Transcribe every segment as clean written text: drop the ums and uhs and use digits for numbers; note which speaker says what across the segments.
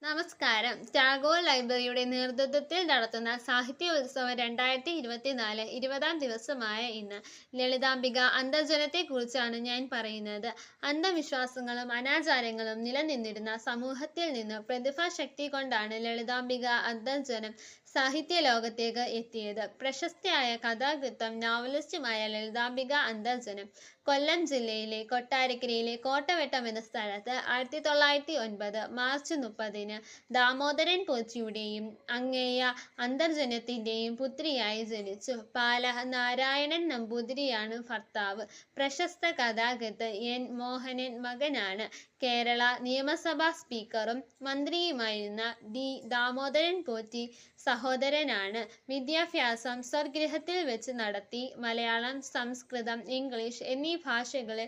Speaker 1: നമസ്കാരം. ടാഗോർ ലൈബ്രറിയുടെ നേതൃത്വത്തിൽ നടത്തുന്ന സാഹിത്യോത്സവം 2024 20-ാം ദിവസമായ ഇന്ന് ലളിതാംബിക അന്തർജനത്തെക്കുറിച്ചാണ് ഞാൻ പറയുന്നത്. അന്ധവിശ്വാസങ്ങളും അനാചാരങ്ങളും നിലനിന്നിരുന്ന സമൂഹത്തിൽ നിന്ന് പ്രതിഭാശക്തി കൊണ്ടാണ് ലളിതാംബിക അന്തർജനം സാഹിത്യ ലോകത്തേക്ക് എത്തിയത്. പ്രശസ്തയായ കഥാകൃത്തും നോവലിസ്റ്റുമായ ലളിതാംബിക അന്തർജനം കൊല്ലം ജില്ലയിലെ കൊട്ടാരക്കരയിലെ കോട്ടവട്ടം എന്ന സ്ഥലത്ത് 1909 മാർച്ച് 30-ന് ദാമോദരൻ പോറ്റിയുടെയും അങ്ങേയ അന്തർജനത്തിൻ്റെയും പുത്രിയായി ജനിച്ചു. പാല നാരായണൻ നമ്പൂതിരിയാണ് ഭർത്താവ്. പ്രശസ്ത കഥാകൃത്ത് എൻ മോഹനൻ മകനാണ്. കേരള നിയമസഭാ സ്പീക്കറും മന്ത്രിയുമായിരുന്ന ഡി ദാമോദരൻ പോറ്റി സഹോദരനാണ്. വിദ്യാഭ്യാസം സ്വഗൃഹത്തിൽ വെച്ച് നടത്തി. മലയാളം, സംസ്കൃതം, ഇംഗ്ലീഷ് എന്നീ ഭാഷകളെ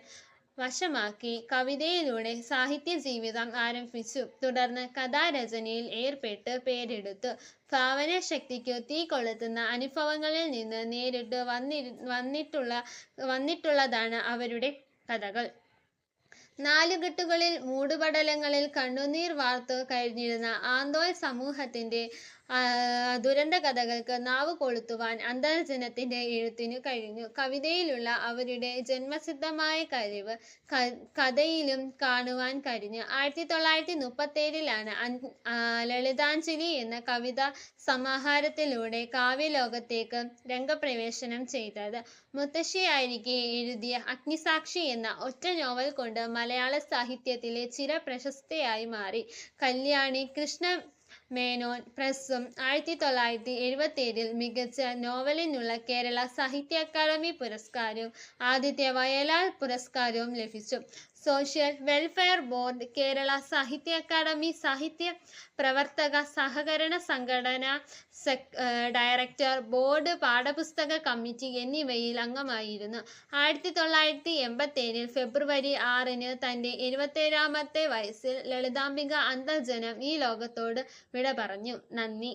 Speaker 1: വശമാക്കി കവിതയിലൂടെ സാഹിത്യ ജീവിതം ആരംഭിച്ചു. തുടർന്ന് കഥാരചനയിൽ ഏർപ്പെട്ട് പേരെടുത്തു. ഭാവനാശക്തിക്ക് തീ കൊളുത്തുന്ന അനുഭവങ്ങളിൽ നിന്ന് നേരിട്ട് വന്നിട്ടുള്ളതാണ് അവരുടെ കഥകൾ. നാലുകെട്ടുകളിൽ മൂടുപടലങ്ങളിൽ കണ്ണുനീർ വാർത്തു കഴിഞ്ഞിരുന്ന ആന്തോൾ സമൂഹത്തിന്റെ ദുരന്ത കഥകൾക്ക് നാവ് കൊളുത്തുവാൻ അന്തർജനത്തിന്റെ എഴുത്തിനു കഴിഞ്ഞു. കവിതയിലുള്ള അവരുടെ ജന്മസിദ്ധമായ കഴിവ് കഥയിലും കാണുവാൻ കഴിഞ്ഞു. 1937-ലാണ് ലളിതാഞ്ജലി എന്ന കവിതാ സമാഹാരത്തിലൂടെ കാവ്യലോകത്തേക്ക് രംഗപ്രവേശനം ചെയ്തത്. മുത്തശ്ശിയായിരിക്കെ എഴുതിയ അഗ്നിസാക്ഷി എന്ന ഒറ്റ നോവൽ കൊണ്ട് മലയാള സാഹിത്യത്തിലെ ചിരപ്രശസ്തയായി മാറി. കല്യാണി കൃഷ്ണ മേനോൻ പ്രസ്സും 1977-ൽ മികച്ച നോവലിനുള്ള കേരള സാഹിത്യ അക്കാദമി പുരസ്കാരവും ആദിത്യ വയലാർ പുരസ്കാരവും ലഭിച്ചു. സോഷ്യൽ വെൽഫെയർ ബോർഡ്, കേരള സാഹിത്യ അക്കാദമി സാഹിത്യ പ്രവർത്തക സഹകരണ സംഘടന ഡയറക്ടർ ബോർഡ്, പാഠപുസ്തക കമ്മിറ്റി എന്നിവയിൽ അംഗമായിരുന്നു. 1987 ഫെബ്രുവരി 6-ന് തൻ്റെ 77-ാമത്തെ വയസ്സിൽ ലളിതാംബിക അന്തർജനം ഈ ലോകത്തോട് വിട പറഞ്ഞു. നന്ദി.